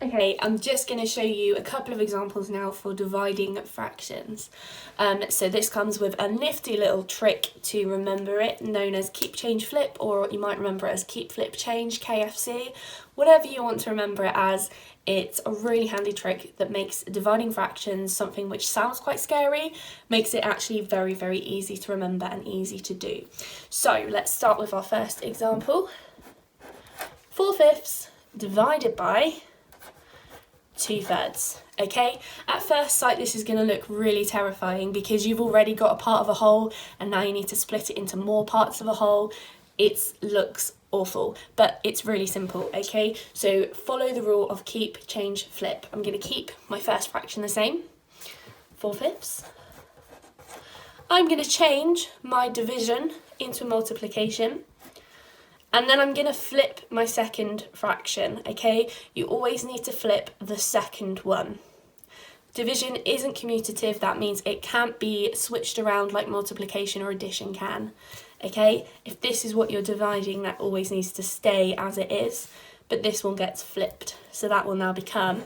Okay, I'm just going to show you a couple of examples now for dividing fractions. So this comes with a nifty little trick to remember it, known as keep, change, flip, or you might remember it as keep, flip, change, KFC. Whatever you want to remember it as, it's a really handy trick that makes dividing fractions something which sounds quite scary, makes it actually very, very easy to remember and easy to do. So let's start with our first example. 4/5 divided by 2/3. Okay, at first sight this is going to look really terrifying because you've already got a part of a whole and now you need to split it into more parts of a whole. It looks awful, but it's really simple. Okay, so follow the rule of keep, change, flip. I'm going to keep my first fraction the same, 4/5. I'm going to change my division into multiplication. And then I'm going to flip my second fraction, okay? You always need to flip the second one. Division isn't commutative, that means it can't be switched around like multiplication or addition can, okay? If this is what you're dividing, that always needs to stay as it is, but this one gets flipped. So that will now become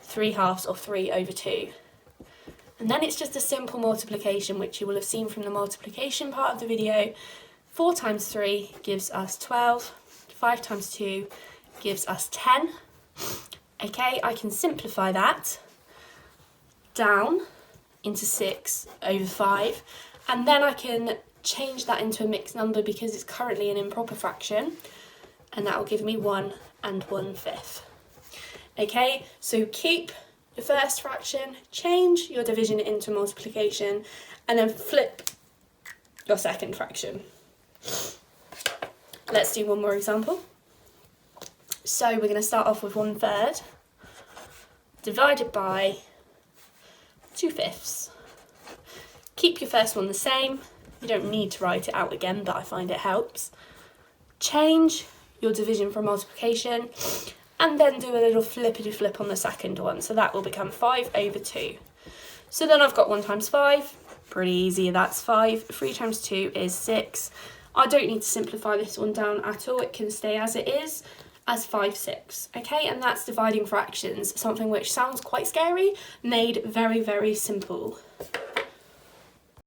3/2 or 3/2. And then it's just a simple multiplication, which you will have seen from the multiplication part of the video. 4 times 3 gives us 12, 5 times 2 gives us 10. Okay, I can simplify that down into 6/5, and then I can change that into a mixed number because it's currently an improper fraction, and that will give me 1 and 1/5. Okay, so keep your first fraction, change your division into multiplication, and then flip your second fraction. Let's do one more example. So we're going to start off with 1/3 divided by 2/5. Keep your first one the same. You don't need to write it out again, but I find it helps. Change your division from multiplication and then do a little flippity flip on the second one. So that will become 5/2. So then I've got 1 times 5. Pretty easy, that's 5. 3 times 2 is 6. I don't need to simplify this one down at all, it can stay as it is, as 5/6, okay? And that's dividing fractions, something which sounds quite scary, made very, very simple.